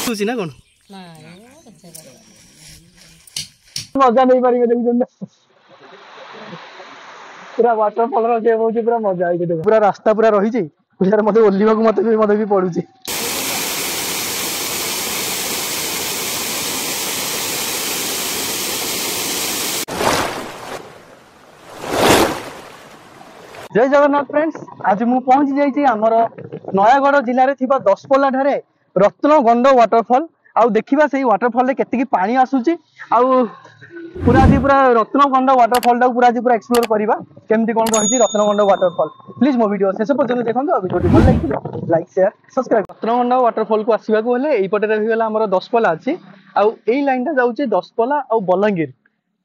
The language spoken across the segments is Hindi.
होची ना कोन मजा नहीं पारिबे देखुछन पूरा वाटरफॉल रो जे होची पूरा मजा आई देखो पूरा रास्ता पूरा रही छी पूरा मते ओल्लीवा को मते भी पडुची जय जगन्नाथ फ्रेंड्स आज मु पहुंची जाइए आमर नयागढ़ जिले में थिबा दशपल्ला ठारे रत्नगंड वाटरफॉल आउ देखिबा सेही वाटरफॉल रे केतिकी पानी आसुची आउ पूरा आज पूरा रत्नगंड वाटरफॉल टा पूरा आज पूरा एक्सप्लोर करबा केमती कोन रहिची रत्नगंड वाटरफॉल प्लीज मो वीडियो शेष पर्यंत देखंतु आ वीडियो भल लागिले लाइक शेयर सब्सक्राइब रत्नगंड वाटरफॉल को आसीबा को हेले एई पटे रहि गेला हमर दशपल्ला अछि आउ एई लाइन टा जाउची दशपल्ला आउ बलांगीर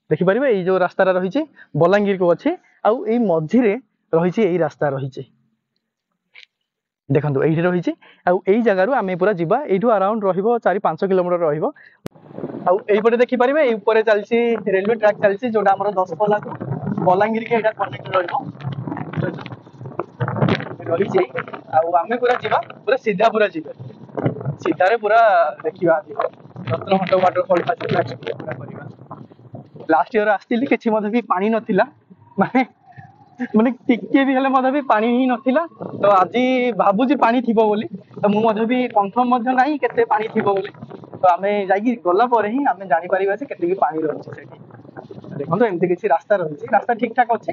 देखि परिबे एई जो रास्ता रहिची बलांगीर को अछि आउ एई मझी रे रही यही रास्ता रही देखो ये रही आई जगार आम पूरा जीवा यू अराउंड रो 4-5 किलोमीटर रहीपटे देखिपारे ये चलती रेलवे ट्रैक चलती जोटा आम दशपल्ला को बलांगीर के कनेक्ट रही आम पूरा जीवा पूरा सीधा पूरा जीवा सीधारे पूरा देखा रत्नगंड वाटरफॉल लास्ट ईयर आसती कि पानी नाला माने माने टिके भी हेले मधे भी पानी ही नथिला तो आज भाबुजी पानी थिबो बोली तो मु मधे भी कंफर्म मधे नाही केते पानी थिबो बोली तो आमे जाई गला परे ही आमे जानि परिबा से केते की पानी रहछि सेठी देखो तो एमती किसी रास्ता रही रास्ता ठीक ठाक अच्छे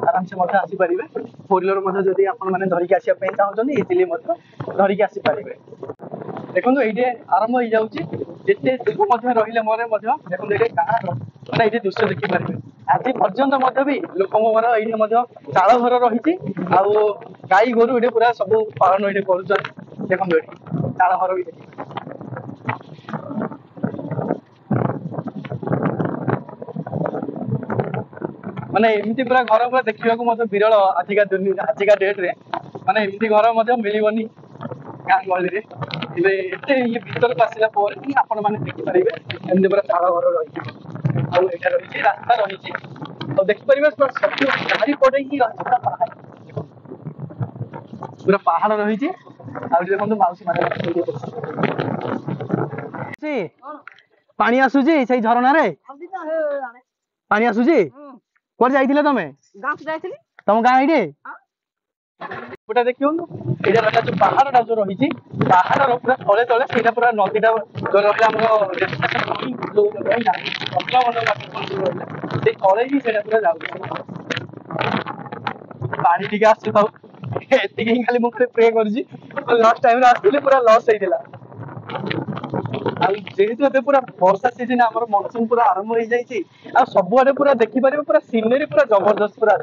आराम से मध्य आसी पारे फोर व्हीलर मध्य जदि आपण माने धरिक आसिया पे चाहछन इजिली मध्य धरिक आसी पारे देखो ये आरंभ हो जाऊँगी जिते दुख रही मोर देखो ये गाँव ये दृश्य देखिपारे आज पर्यंत भी लोक ये चाल घर रही गाई गोरु ये पूरा सब पालन ये कर देखो ये चाल घर भी माने एमती पूरा घर पूरा देखा विरल आजिका डेट रे माने एमती घर मिलबनी गाँ गहली ये भीतर को आसला आपण मैंने देखिपारे एमती पूरा चाल घर रही रही रास्ता रही देखिपारे चारिपटे ही पूरा पहाड़ रही देखो मौसी पानी आसुची से झरना रे पानी आसुची कुआडे जाइथिले तमे गाँ को जाइथिली तम गाँ एडे गोटा देखियो एडा रहा जो पहाड़टा जो रही पहाड़ पूरा तले तले सेटा पूरा नदीटा जो रहा हमर जो रहा से तले ही सेटा पूरा जाउ पानी टिके आसु थाउ एतिकी खाली मुझे प्रे करजी लास्ट टाइम रे आस्थिले पूरा लॉस होइदिला जेहेतु पूरा वर्षा सीजन आम मनसून पूरा आरंभ हो जाए सबुआडे पूरा देखिपारे पूरा सीनरी पूरा जबरदस्त पूरा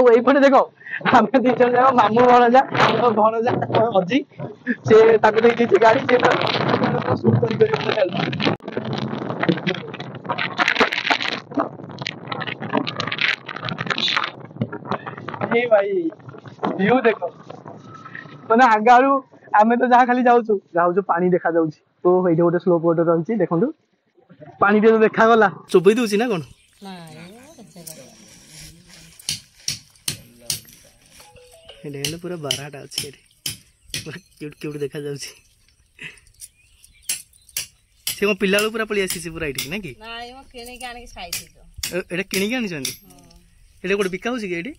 ये देख आम दी जन जाक मामू भणजा भणजा अजी से गाड़ी भाई व्यू देख मैंने आगारू आम तो जहाँ खाली जाऊँ पानी देखा तो ये गोटे स्लोप गोटे रही देखो पानी तो देखा गला चुपई दूसरी ना कौन पूरा बारहटा अच्छे पूरा क्यूट क्यूट देखा जाउछि से को पिल्ला पूरा पळि आसी पूरा इठी ना कि नाही म किने के आनि के खाइछि तो एटा किनि के आनि छथि एटा कोड बिका होछि के एठी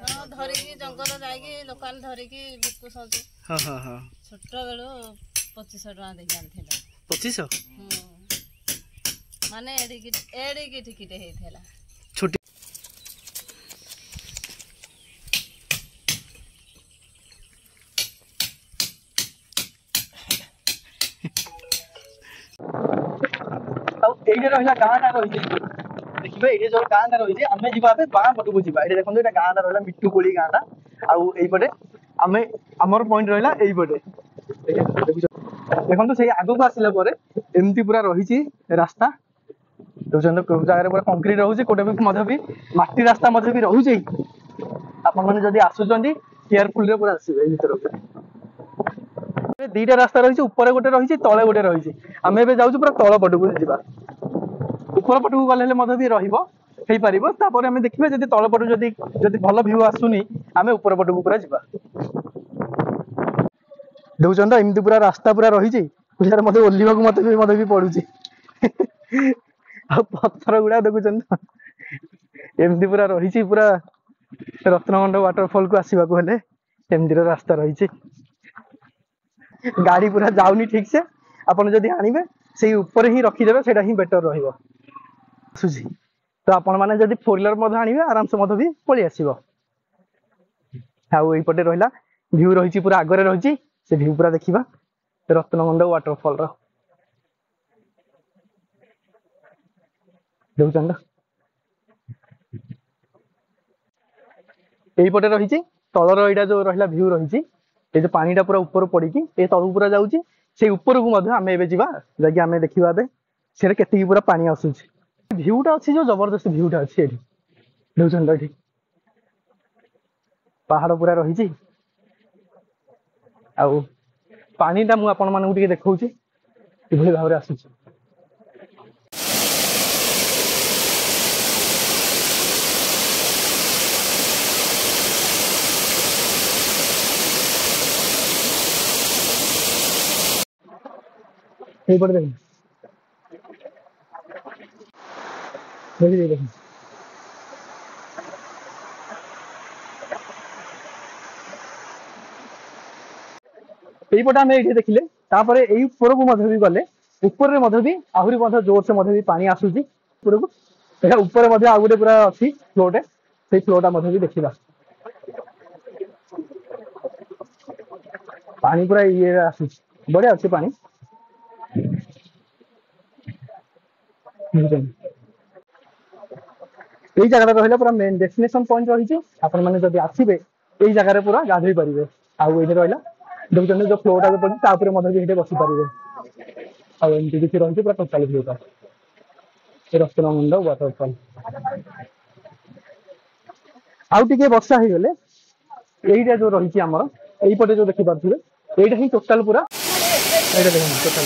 हां धरि के जंगल जाय के लोकल धरि के बिकु सजु हां हां हां छोट बेलो 2500 टका देख आनथिला 2500 माने एडी के टिकट हेथेला छोटी এইটা রহিলা গাঁটা রহিছে देखिए ये जो गाँटा रही आम जा बाँ पटक जा ये देखो ये गाँटा रहा मिट्टुकोली गाँटा आईपटे आम आमर पॉइंट रहा यहीपटे देखो से आग को आसला एमती पूरा रही रास्ता जगह पूरा कंक्रीट रोचे कोटे भी मटी रास्ता भी रोचे आपण मैंने जब आसुँच केयरफुल पूरा आसवे भर दीटा रास्ता रही ऊपर गोटे रही तले गोटे रही आम ए जाऊँ पूरा तल पटक जा ऊपर पटक गले भी रही आम देखिए जब तल पटू जब भल भ्यू आसुनी आम ऊपर पटक पूरा जा देखुन एमती पूरा रास्ता पूरा रही मत ओल्हा मत भी पड़ुची पत्थर गुड़ा देखुन एमती पूरा रही पूरा रत्नगंड वाटरफॉल को आसवाक एमती रास्ता रही गाड़ी पूरा जाऊनी ठीक से आपड़ जदि आनबे से ऊपर ही रखीदे से बेटर रही तो आपण मैंने जब 4 व्हीलर आनबे आराम से भी पलि आसो आईपटे रहा भ्यू रही पूरा आगे रही से भ्यू पूरा देखा रत्नगंड वाटरफॉल देखुन यहीपटे रही तलर यहाँ जो रहा भ्यू रही ये जो पानीटा पूरा ऊपर पड़ी ये तलू पूरा जाऊँगी से ऊपर को आम ए जाकि आम देखा से के पूरा पानी आसूस भ्यूटा अच्छी जो जबरदस्त भ्यूटा अच्छी देखुन ये पहाड़ पूरा रही पानीटा मुझे आपण मानक देखा भाव में आसूस देखिए देखिए देखिए यहीपटे आम ये देखिले यही ऊपर को भी गले ऊपर भी आहरी जोर से भी पानी आसूस ऊपर को ऊपर आ गए पूरा अच्छी फ्लोटे से फ्लोटा भी देखा पानी पूरा ये आसूस बढ़िया अच्छे पानी यही जगह रहा पूरा मेन डेस्टिनेशन पॉइंट रही आपण मैंने जब आसबे यही जगह पूरा गाधई पारे आगे रहा देखते जो फ्लोटा जो पड़े भी बसी पारे आमती किसी रही पूरा टोटाल भ्यूटा रत्नगंड वाटरफॉल आउ टे वर्षा हो गले यहीटा जो रही आमर यहीपटे जो देखिपे यहीटा ही टोटाल पूरा टोटाल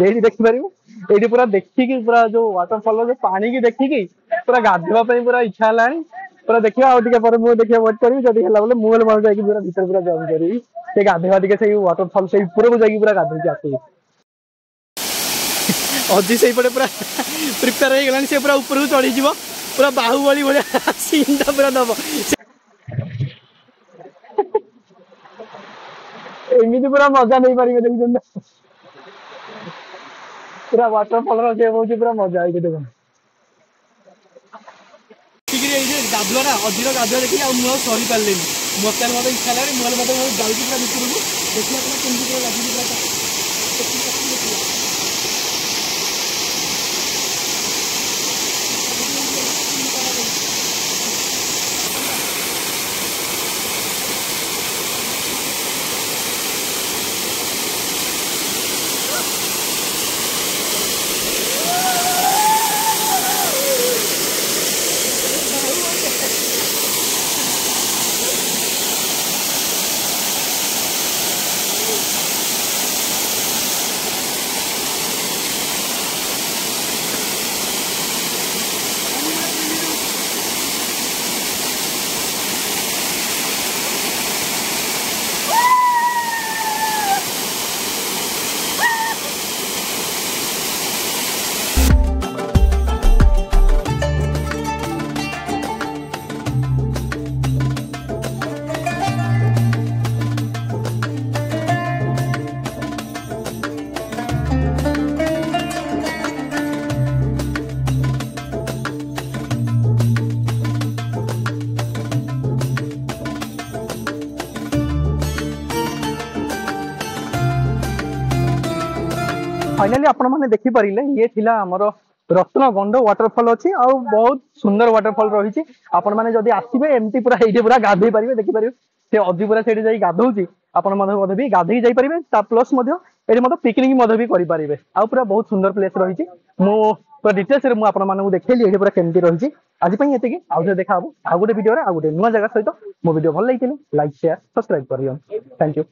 ये देखिपार ये पूरा देखिकी पूरा जो वाटरफॉल जो पानी की देखिकी पूरा गाधेवाई पूरा इच्छा है पूरा देखा आगे देखिए वेट करी जब है बोले मुझे मन जाकि पूरा भर पूरा जम करी से गाधेवा टे वाटरफॉल से ऊपर को जाकि पूरा गाधे आस अजी से पूरा प्रिपेयर हो गलानी से पूरा ऊपर को चढ़ी जीव पूरा बाहुबली भाया सीनटा पूरा दब एमती पूरा मजा नहीं पारे देखते पूरा वाटरफॉल पूरा मजा आई देखो गाधुआ ना अधीर गाधुआ देखिए मुझे सरी पारे मत मत इच्छा लगे मुझे मत जाऊँगी पूरा भितर को देखिए केमती पूरा गाधुआ पूरा फाइनाली आपण मैंने देखी पारे ये थिला हमर रत्नगंड वाटरफॉल अच्छी आ बहुत सुंदर वाटरफॉल रही आपण मैंने जदि आसबे एमती पूरा ये पूरा गाधे पारे देखी पारे से अधी पूरा से गाधौची आपण भी गाधे जापरें प्लस ये पिकनिक भी करें आ पूरा बहुत सुंदर प्लेस रही पूरा डिटेल्स मुझे देखली ये पूरा केमती रही आज ये आउ देखा आउ गोटे वीडियो आ गोटे नुआ जगह सहित मो वीडियो भल लगी लाइक शेयर सब्सक्राइब कर थैंक यू।